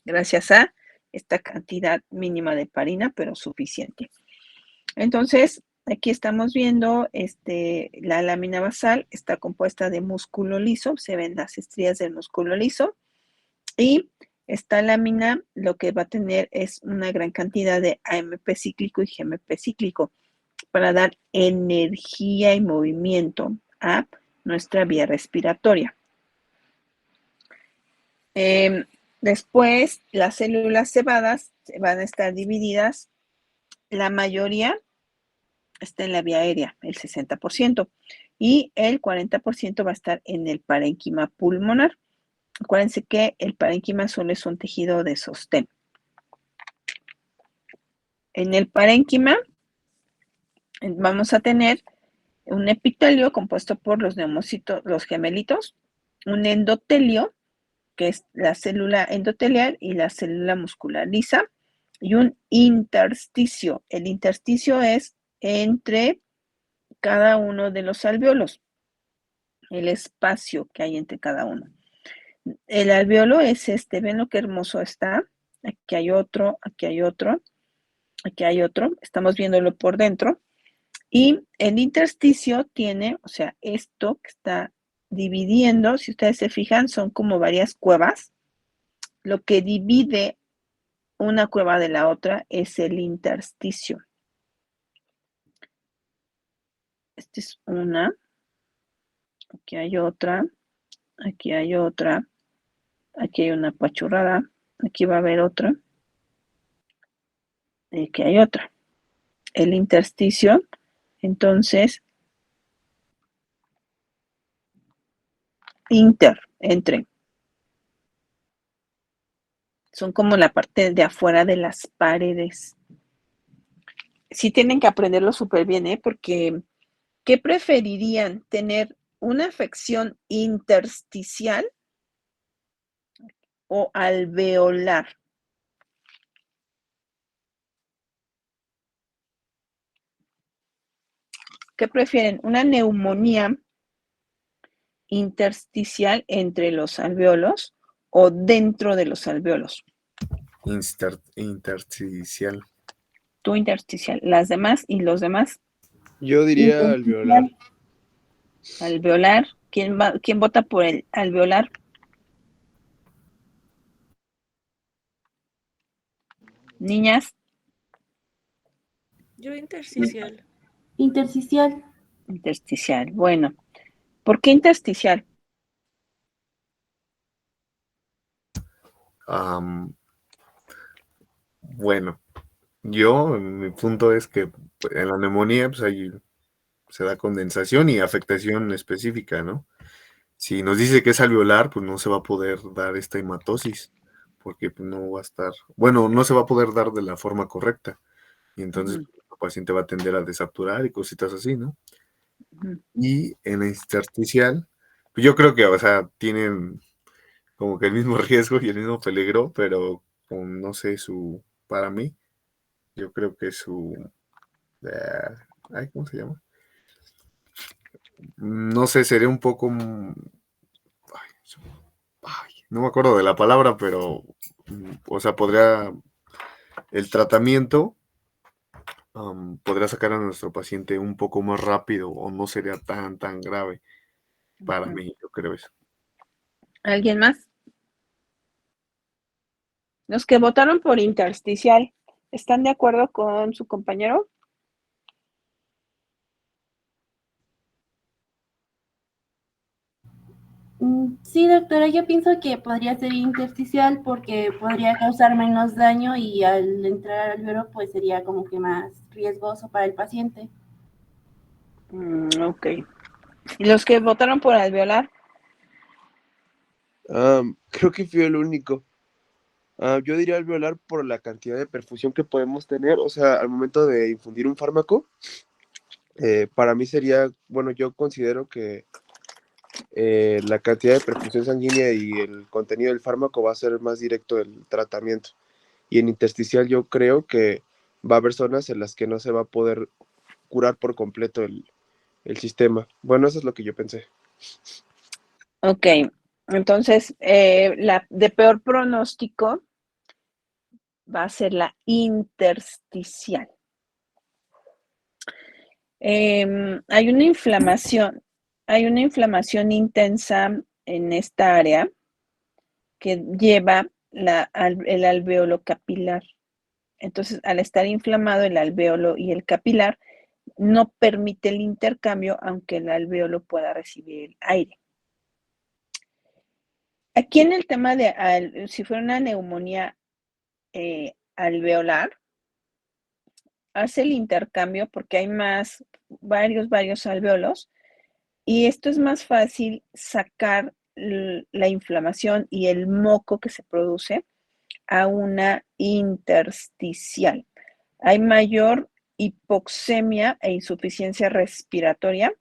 Speaker 1: gracias a esta cantidad mínima de heparina, pero suficiente. Entonces, aquí estamos viendo la lámina basal, está compuesta de músculo liso, se ven las estrías del músculo liso, y esta lámina lo que va a tener es una gran cantidad de AMP cíclico y GMP cíclico para dar energía y movimiento a nuestra vía respiratoria. Después, las células cebadas van a estar divididas, la mayoría está en la vía aérea, el 60%, y el 40% va a estar en el parénquima pulmonar. Acuérdense que el parénquima solo es un tejido de sostén. En el parénquima vamos a tener un epitelio compuesto por los neumocitos, los gemelitos, un endotelio, que es la célula endotelial y la célula muscular lisa, y un intersticio. El intersticio es entre cada uno de los alveolos, el espacio que hay entre cada uno. El alveolo es ven lo que hermoso está. Aquí hay otro, aquí hay otro, aquí hay otro. Estamos viéndolo por dentro. Y el intersticio tiene, o sea, esto que está dividiendo, si ustedes se fijan, son como varias cuevas. Lo que divide una cueva de la otra es el intersticio. Esta es una. Aquí hay otra. Aquí hay otra. Aquí hay una apachurrada. Aquí va a haber otra. Y aquí hay otra. El intersticio, entonces, entre. Son como la parte de afuera de las paredes. Sí tienen que aprenderlo súper bien, porque ¿qué preferirían? ¿Tener una afección intersticial o alveolar? ¿Qué prefieren? ¿Una neumonía intersticial entre los alveolos o dentro de los alveolos?
Speaker 2: Intersticial.
Speaker 1: Tú intersticial. Las demás y los demás.
Speaker 4: Yo diría alveolar.
Speaker 1: Alveolar. ¿Quién vota por el alveolar? Niñas.
Speaker 3: Yo intersticial.
Speaker 5: Intersticial.
Speaker 1: Intersticial. Bueno, ¿por qué intersticial?
Speaker 2: Bueno, mi punto es que en la neumonía pues ahí se da condensación y afectación específica, ¿no? Si nos dice que es alveolar, pues no se va a poder dar esta hematosis, porque no va a estar, bueno, no se va a poder dar de la forma correcta, y entonces el paciente va a tender a desaturar y cositas así, ¿no? Y en la intersticial, pues yo creo que, o sea, tienen como que el mismo riesgo y el mismo peligro, pero no sé, para mí, yo creo que ¿cómo se llama? No sé, sería un poco, no me acuerdo de la palabra, pero, o sea, el tratamiento podría sacar a nuestro paciente un poco más rápido o no sería tan grave para mí, yo creo eso.
Speaker 1: ¿Alguien más? Los que votaron por intersticial, ¿están de acuerdo con su compañero?
Speaker 3: Sí, doctora, yo pienso que podría ser intersticial porque podría causar menos daño y al entrar al alveolo pues sería como que más riesgoso para el paciente.
Speaker 1: Ok. ¿Y los que votaron por alveolar?
Speaker 4: Creo que fui el único. Yo diría alveolar por la cantidad de perfusión que podemos tener. O sea, al momento de infundir un fármaco, para mí sería, bueno, yo considero que la cantidad de perfusión sanguínea y el contenido del fármaco va a ser más directo el tratamiento. Y en intersticial yo creo que va a haber zonas en las que no se va a poder curar por completo el sistema. Bueno, eso es lo que yo pensé.
Speaker 1: Ok. Entonces, la de peor pronóstico va a ser la intersticial. Hay una inflamación intensa en esta área que lleva el alvéolo capilar. Entonces, al estar inflamado el alvéolo y el capilar, no permite el intercambio, aunque el alvéolo pueda recibir el aire. Aquí en el tema de si fuera una neumonía alveolar, hace el intercambio porque hay varios alvéolos, y esto es más fácil sacar la inflamación y el moco que se produce a una intersticial. Hay mayor hipoxemia e insuficiencia respiratoria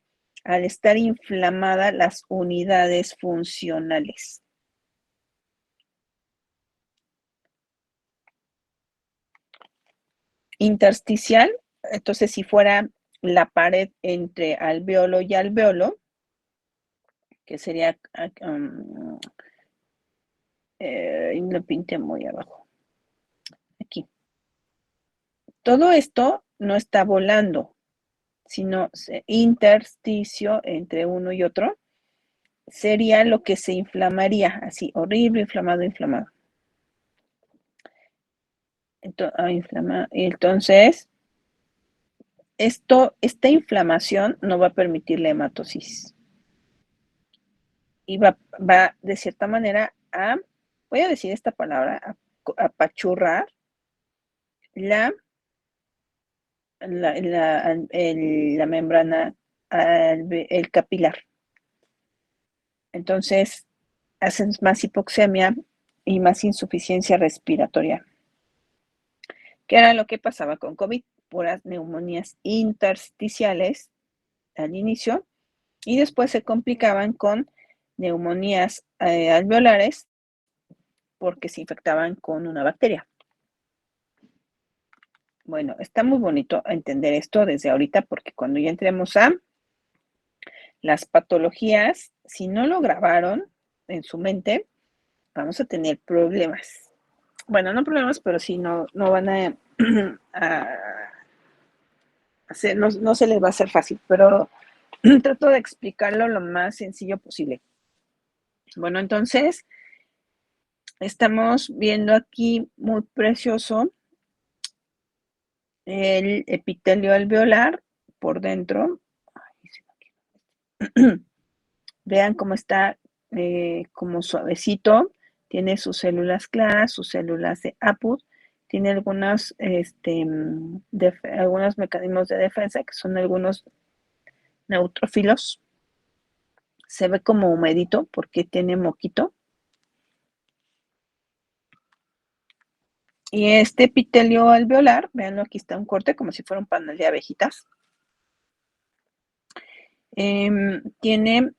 Speaker 1: al estar inflamadas las unidades funcionales. Intersticial, entonces si fuera la pared entre alvéolo y alvéolo, que sería, lo pinté muy abajo, aquí. Todo esto no está volando, sino intersticio entre uno y otro, sería lo que se inflamaría, así, horrible, inflamado. Entonces, esta inflamación no va a permitir la hematosis. Y va de cierta manera voy a decir esta palabra, a apachurrar la membrana, el capilar. Entonces, hacen más hipoxemia y más insuficiencia respiratoria. ¿Qué era lo que pasaba con COVID? Puras neumonías intersticiales al inicio y después se complicaban con neumonías alveolares porque se infectaban con una bacteria. Bueno, está muy bonito entender esto desde ahorita porque cuando ya entremos a las patologías, si no lo grabaron en su mente, vamos a tener problemas. Bueno, no problemas, pero sí no van a hacer, no se les va a hacer fácil, pero trato de explicarlo lo más sencillo posible. Bueno, entonces, estamos viendo aquí muy precioso el epitelio alveolar por dentro. Vean cómo está como suavecito, tiene sus células claras, sus células de Apud, tiene algunos mecanismos de defensa que son algunos neutrófilos. Se ve como humedito porque tiene moquito. Y este epitelio alveolar, veanlo, aquí está un corte como si fuera un panal de abejitas. Tiene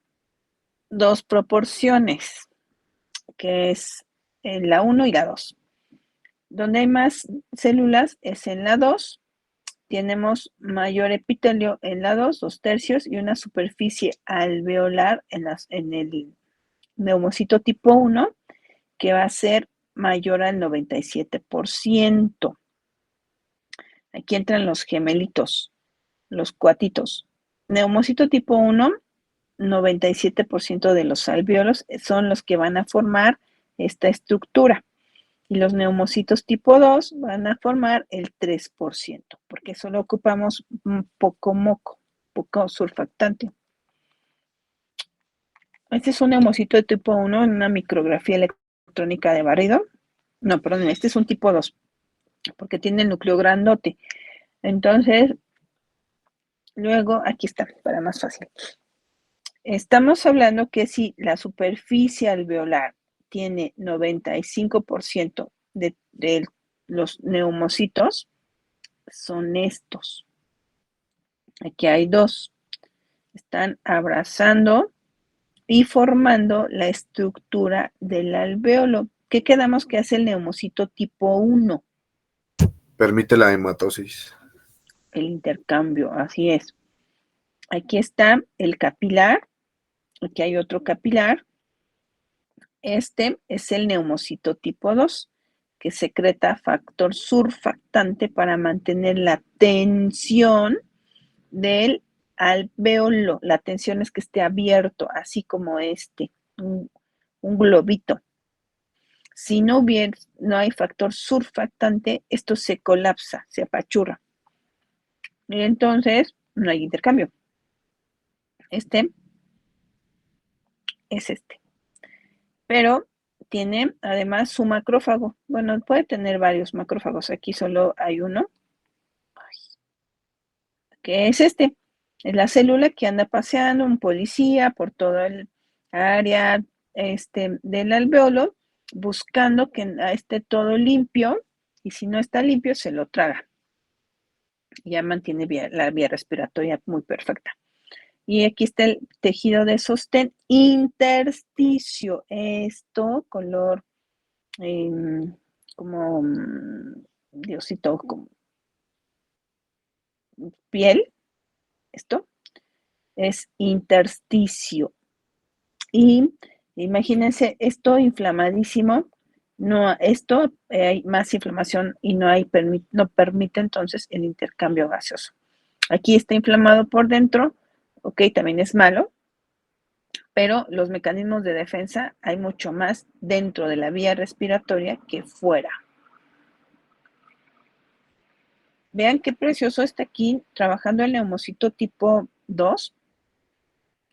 Speaker 1: dos proporciones, que es en la 1 y la 2. Donde hay más células es en la 2. Tenemos mayor epitelio en la 2 tercios, y una superficie alveolar en el neumocito tipo 1, que va a ser mayor al 97%. Aquí entran los gemelitos, los cuatitos. Neumocito tipo 1, 97% de los alvéolos son los que van a formar esta estructura. Y los neumocitos tipo 2 van a formar el 3%, porque solo ocupamos un poco moco, poco surfactante. Este es un neumocito de tipo 1 en una micrografía electrónica de barrido. No, perdón, este es un tipo 2, porque tiene el núcleo grandote. Entonces, luego, aquí está, para más fácil. Estamos hablando que si la superficie alveolar tiene 95% de los neumocitos, son estos. Aquí hay dos. Están abrazando y formando la estructura del alveolo. ¿Qué quedamos que hace el neumocito tipo 1?
Speaker 2: Permite la hematosis.
Speaker 1: El intercambio, así es. Aquí está el capilar, aquí hay otro capilar. Este es el neumocito tipo 2, que secreta factor surfactante para mantener la tensión del alveolo. La tensión es que esté abierto, así como un globito. Si no hay factor surfactante, esto se colapsa, se apachurra. Y entonces no hay intercambio. Este es este. Pero tiene además su macrófago. Bueno, puede tener varios macrófagos. Aquí solo hay uno, que es este. Es la célula que anda paseando, un policía por todo el área del alveolo, buscando que esté todo limpio, y si no está limpio, se lo traga. Ya mantiene la vía respiratoria muy perfecta. Y aquí está el tejido de sostén intersticio. Esto, color como diosito, como piel. Esto es intersticio. Y imagínense, esto inflamadísimo. No, esto hay más inflamación y no permite entonces el intercambio gaseoso. Aquí está inflamado por dentro, ok, también es malo, pero los mecanismos de defensa hay mucho más dentro de la vía respiratoria que fuera. Vean qué precioso está aquí trabajando el neumocito tipo 2.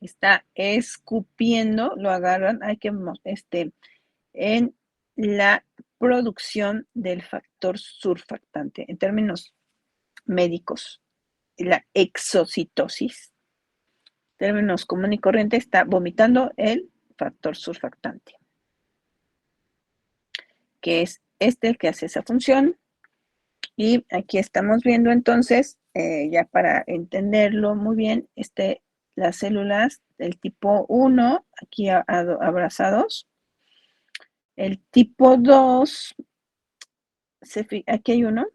Speaker 1: Está escupiendo, lo agarran, en la producción del factor surfactante. En términos médicos, la exocitosis, en términos común y corriente, está vomitando el factor surfactante, que es el que hace esa función. Y aquí estamos viendo entonces, ya para entenderlo muy bien, las células del tipo 1, aquí abrazados. El tipo 2, aquí hay uno.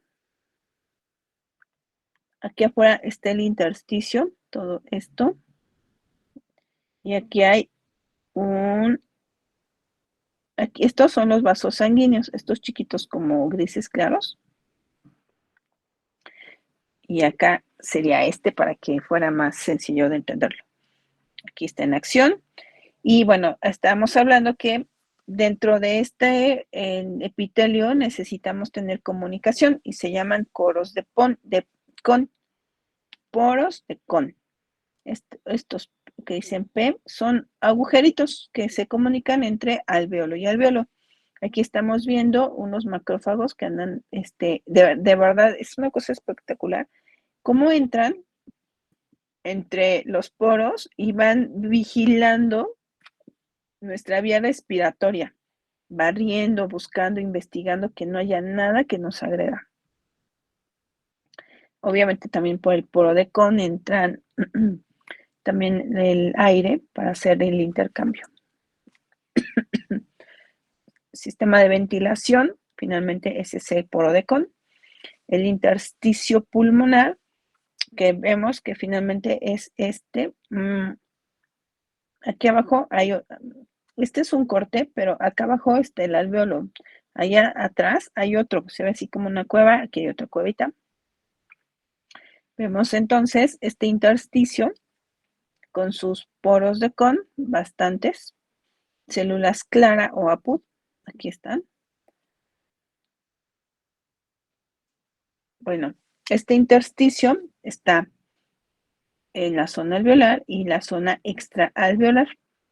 Speaker 1: Aquí afuera está el intersticio, todo esto. Y aquí hay aquí, estos son los vasos sanguíneos, estos chiquitos como grises claros. Y acá sería para que fuera más sencillo de entenderlo. Aquí está en acción. Y bueno, estamos hablando que dentro de epitelio necesitamos tener comunicación y se llaman poros de Kohn. Estos que dicen P son agujeritos que se comunican entre alveolo y alveolo. Aquí estamos viendo unos macrófagos que andan, de verdad, es una cosa espectacular. Cómo entran entre los poros y van vigilando nuestra vía respiratoria, barriendo, buscando, investigando que no haya nada que nos agreda. Obviamente también por el poro de Kohn entran también el aire para hacer el intercambio. Sistema de ventilación, finalmente ese es el poro de Kohn. El intersticio pulmonar, que vemos que finalmente es aquí abajo hay, es un corte, pero acá abajo está el alveolo. Allá atrás hay otro, se ve así como una cueva, aquí hay otra cuevita. Vemos entonces este intersticio con sus poros de Kohn, bastantes, células clara o APUT, aquí están. Bueno, este intersticio está en la zona alveolar y la zona extraalveolar.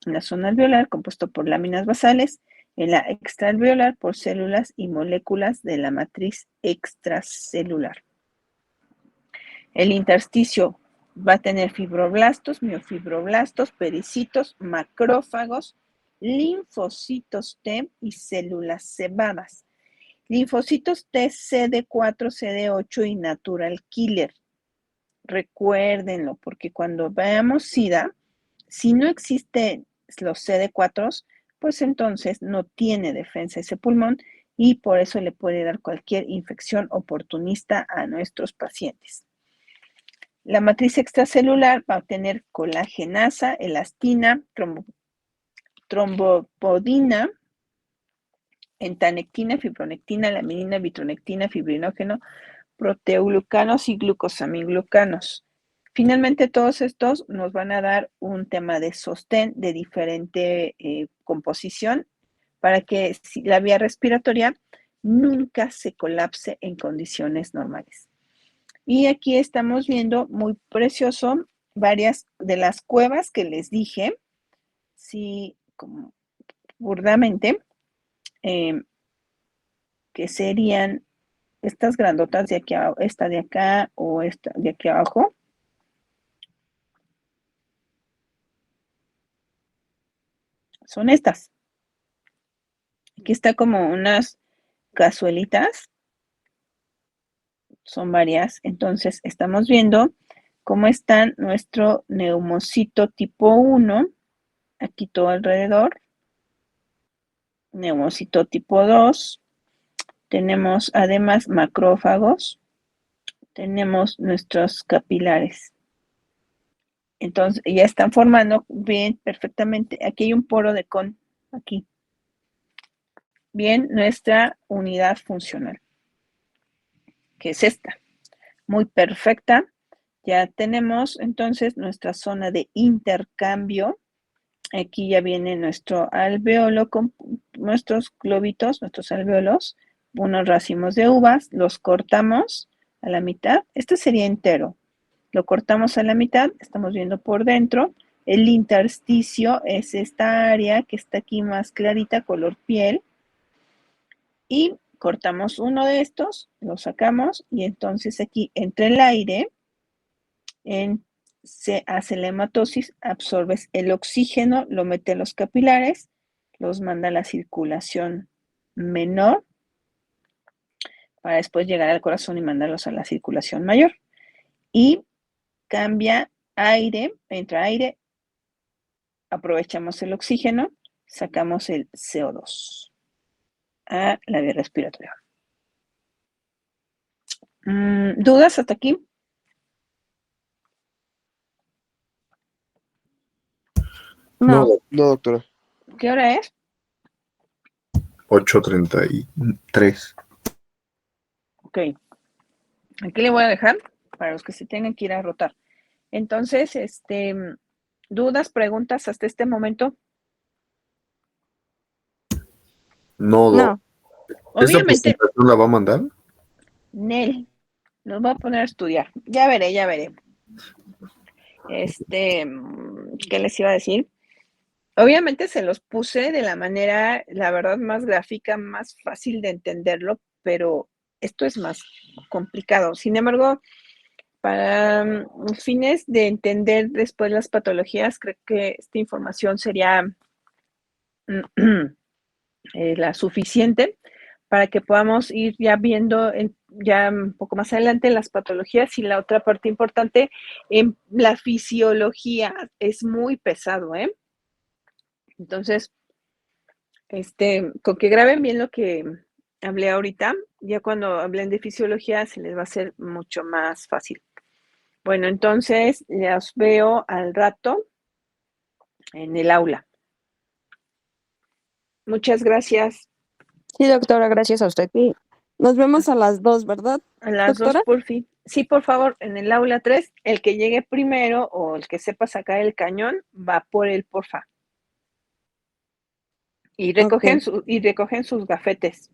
Speaker 1: En la zona alveolar, compuesto por láminas basales. En la extraalveolar, por células y moléculas de la matriz extracelular. El intersticio va a tener fibroblastos, miofibroblastos, pericitos, macrófagos, linfocitos T y células cebadas. Linfocitos T, CD4, CD8 y natural killer. Recuérdenlo, porque cuando veamos SIDA, si no existen los CD4, pues entonces no tiene defensa ese pulmón y por eso le puede dar cualquier infección oportunista a nuestros pacientes. La matriz extracelular va a tener colagenasa, elastina, trombopodina, entanectina, fibronectina, laminina, vitronectina, fibrinógeno, proteoglucanos y glucosaminglucanos. Finalmente, todos estos nos van a dar un tema de sostén de diferente composición para que la vía respiratoria nunca se colapse en condiciones normales. Y aquí estamos viendo muy precioso varias de las cuevas que les dije, sí, como burdamente, que serían estas grandotas de aquí, esta de acá o esta de aquí abajo. Son estas. Aquí está como unas cazuelitas. Son varias. Entonces, estamos viendo cómo está nuestro neumocito tipo 1. Aquí todo alrededor. Neumocito tipo 2. Tenemos además macrófagos. Tenemos nuestros capilares. Entonces, ya están formando bien, perfectamente. Aquí hay un poro de con, aquí. Bien, nuestra unidad funcional, que es esta. Muy perfecta. Ya tenemos entonces nuestra zona de intercambio. Aquí ya viene nuestro alveolo con nuestros globitos, nuestros alveolos, unos racimos de uvas, los cortamos a la mitad. Este sería entero. Lo cortamos a la mitad, estamos viendo por dentro. El intersticio es esta área que está aquí más clarita, color piel. Y cortamos uno de estos, lo sacamos y entonces aquí entra el aire, se hace la hematosis, absorbes el oxígeno, lo mete a los capilares, los manda a la circulación menor para después llegar al corazón y mandarlos a la circulación mayor. Y cambia aire, entra aire, aprovechamos el oxígeno, sacamos el CO2 a la vía respiratoria. ¿Dudas hasta aquí?
Speaker 2: No,
Speaker 4: No, doctora.
Speaker 1: ¿Qué hora es?
Speaker 2: 8:33.
Speaker 1: Ok. Aquí le voy a dejar para los que se tengan que ir a rotar. Entonces, ¿dudas, preguntas hasta este momento?
Speaker 2: No. ¿Esta
Speaker 1: Obviamente,
Speaker 2: presentación la va a mandar?
Speaker 1: Nel, nos va a poner a estudiar. Ya veré, ya veré. ¿Qué les iba a decir? Obviamente se los puse de la manera, la verdad, más gráfica, más fácil de entenderlo, pero esto es más complicado. Sin embargo, para fines de entender después las patologías, creo que esta información sería la suficiente para que podamos ir ya viendo ya un poco más adelante las patologías. Y la otra parte importante, en la fisiología es muy pesado, ¿eh? Entonces, con que graben bien lo que hablé ahorita, ya cuando hablen de fisiología se les va a hacer mucho más fácil. Bueno, entonces los veo al rato en el aula. Muchas gracias.
Speaker 5: Sí, doctora, gracias a usted.
Speaker 1: Sí.
Speaker 5: Nos vemos a las 2, ¿verdad?
Speaker 1: A las
Speaker 5: ¿Doctora?
Speaker 1: 2, por fin. Sí, por favor, en el aula 3, el que llegue primero o el que sepa sacar el cañón va por él, porfa. Y recogen, recogen sus gafetes.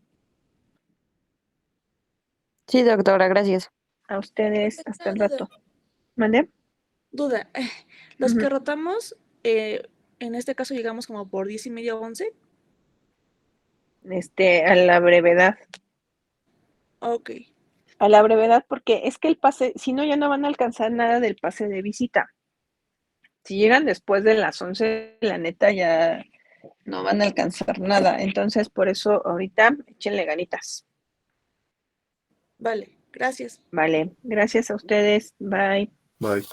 Speaker 5: Sí, doctora, gracias.
Speaker 1: A ustedes, hasta el rato. ¿Mande?
Speaker 6: Duda. Los que rotamos, En este caso llegamos como por 10:30, 11.
Speaker 1: A la brevedad.
Speaker 6: Ok.
Speaker 1: A la brevedad, porque es que el pase, si no, ya no van a alcanzar nada del pase de visita. Si llegan después de las 11, la neta ya no van a alcanzar nada. Entonces, por eso ahorita échenle ganitas.
Speaker 6: Vale, gracias.
Speaker 1: Vale, gracias a ustedes. Bye.
Speaker 2: Bye.